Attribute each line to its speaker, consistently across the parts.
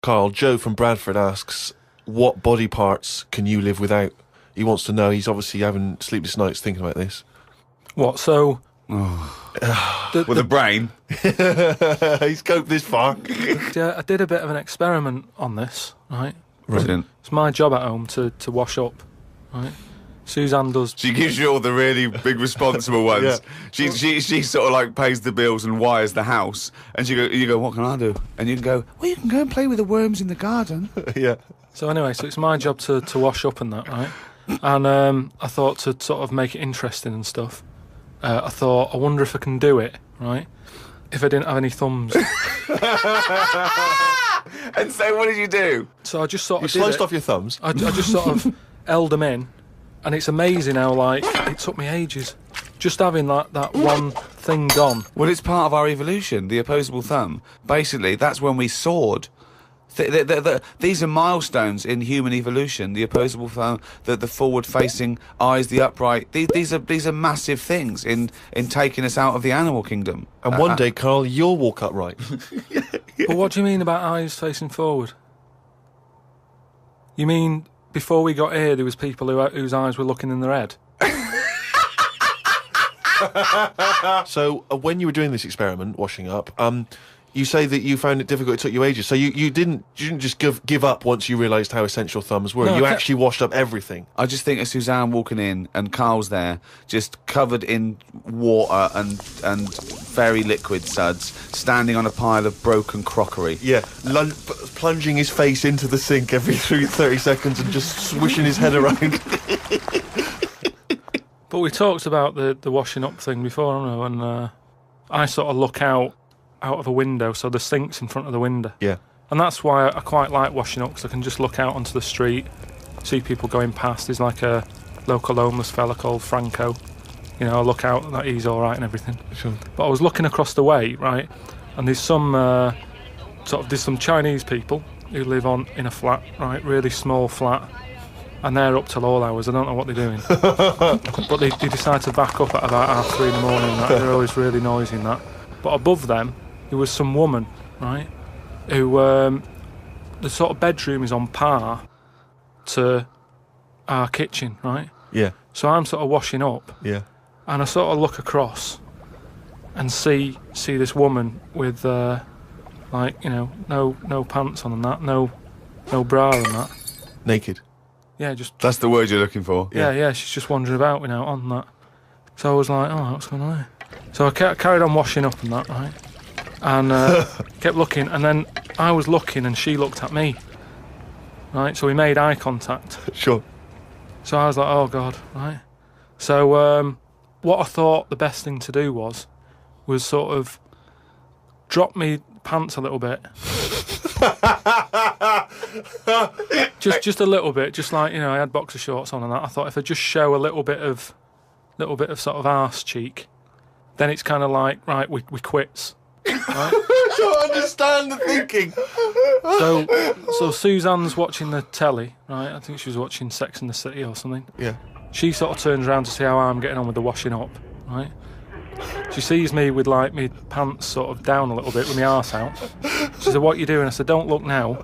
Speaker 1: Karl, Joe from Bradford asks, what body parts can you live without? He wants to know. He's obviously having sleepless nights thinking about this.
Speaker 2: What, so...
Speaker 3: With a brain.
Speaker 1: He's coped this far.
Speaker 2: Yeah, I did a bit of an experiment on this, right?
Speaker 3: Brilliant.
Speaker 2: It's my job at home to wash up, right? Suzanne does...
Speaker 3: She gives you all the really big responsible ones.
Speaker 1: Yeah.
Speaker 3: She sort of like pays the bills and wires the house. And you go, what can I do? And you can go, well, you can go and play with the worms in the garden.
Speaker 1: Yeah.
Speaker 2: So anyway, so it's my job to wash up and that, right? And I thought to sort of make it interesting and stuff, I thought, I wonder if I can do it, right? If I didn't have any thumbs.
Speaker 3: And so what did you do?
Speaker 2: So I just sort of
Speaker 1: sliced off your thumbs.
Speaker 2: I just sort of held them in, and it's amazing how, like, it took me ages. Just having that one thing gone.
Speaker 3: Well, it's part of our evolution, the opposable thumb. Basically, that's when we soared. These are milestones in human evolution. The opposable thumb, the forward-facing eyes, the upright. These are massive things in taking us out of the animal kingdom.
Speaker 1: And one day, Karl, you'll walk upright.
Speaker 2: But what do you mean about eyes facing forward? You mean before we got here, there was people whose eyes were looking in their head?
Speaker 1: So when you were doing this experiment, washing up, you say that you found it difficult, it took you ages. So you didn't just give up once you realised how essential thumbs were.
Speaker 2: No,
Speaker 1: you actually washed up everything.
Speaker 3: I just think of Suzanne walking in and Karl's there, just covered in water and fairy liquid suds, standing on a pile of broken crockery.
Speaker 1: Yeah, plunging his face into the sink every 30 seconds and just swishing his head around.
Speaker 2: But we talked about the washing up thing before, haven't we? And I sort of look out of a window, so the sink's in front of the window.
Speaker 1: Yeah.
Speaker 2: And that's why I quite like washing up, because I can just look out onto the street, see people going past. There's like a local homeless fella called Franco. You know, I look out and that he's all right and everything.
Speaker 1: Sure.
Speaker 2: But I was looking across the way, right, and there's some Chinese people who live in a flat, right, really small flat, and they're up till all hours. I don't know what they're doing. But they decide to back up at about 3:30 in the morning. Right? They're always really noisy and that. But above them, there was some woman, right, who the sort of bedroom is on par to our kitchen, right?
Speaker 1: Yeah.
Speaker 2: So I'm sort of washing up.
Speaker 1: Yeah.
Speaker 2: And I sort of look across and see this woman with like, you know, no pants on and that, no bra and that.
Speaker 1: Naked.
Speaker 2: Yeah, just...
Speaker 3: That's the word you're looking for.
Speaker 2: Yeah, she's just wandering about, you know, on that. So I was like, oh, what's going on there? So I carried on washing up and that, right? And kept looking, and then I was looking and she looked at me. Right, so we made eye contact.
Speaker 1: Sure.
Speaker 2: So I was like, oh, God, right? So what I thought the best thing to do was sort of drop me pants a little bit. just a little bit, just like, you know, I had boxer shorts on and that. I thought if I just show a little bit of sort of arse cheek, then it's kind of like, right, we quits. Right?
Speaker 1: I don't understand the thinking.
Speaker 2: So Suzanne's watching the telly, right? I think she was watching Sex and the City or something.
Speaker 1: Yeah.
Speaker 2: She sort of turns around to see how I'm getting on with the washing up, right? She sees me with, like, me pants sort of down a little bit with my arse out. She said, what are you doing? I said, don't look now.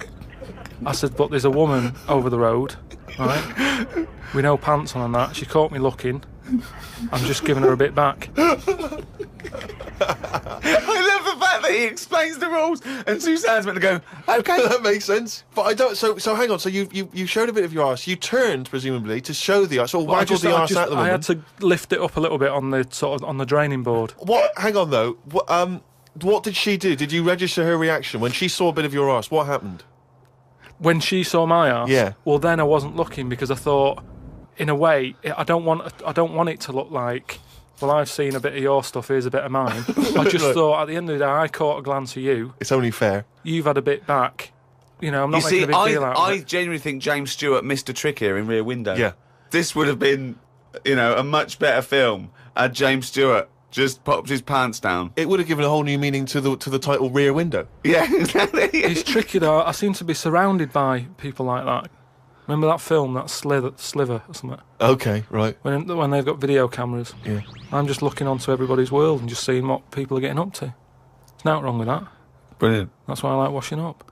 Speaker 2: I said, but there's a woman over the road, right, with no pants on and that. She caught me looking. I'm just giving her a bit back.
Speaker 3: I love the fact that he explains the rules and Suzanne's meant to go, okay.
Speaker 1: That makes sense. But I don't... So hang on. So you showed a bit of your arse. You turned, presumably, to show the arse. So why did the arse at the woman?
Speaker 2: I had to lift it up a little bit on the sort of on the draining board.
Speaker 1: What? Hang on, though. What did she do? Did you register her reaction when she saw a bit of your arse? What happened?
Speaker 2: When she saw my arse?
Speaker 1: Yeah.
Speaker 2: Well, then I wasn't looking because I thought, in a way, I don't want it to look like, well, I've seen a bit of your stuff, here's a bit of mine. I just thought, at the end of the day, I caught a glance of you.
Speaker 1: It's only fair.
Speaker 2: You've had a bit back. You know, I'm not making a big deal out of it.
Speaker 3: I genuinely think James Stewart missed a trick here in Rear Window.
Speaker 1: Yeah.
Speaker 3: This would have been, you know, a much better film had James Stewart just popped his pants down.
Speaker 1: It would have given a whole new meaning to the title Rear Window.
Speaker 3: Yeah, exactly.
Speaker 2: It's tricky, though. I seem to be surrounded by people like that. Remember that film, that Sliver or something?
Speaker 1: Okay, right.
Speaker 2: When they've got video cameras.
Speaker 1: Yeah.
Speaker 2: I'm just looking onto everybody's world and just seeing what people are getting up to. There's nothing wrong with that.
Speaker 3: Brilliant.
Speaker 2: That's why I like washing up.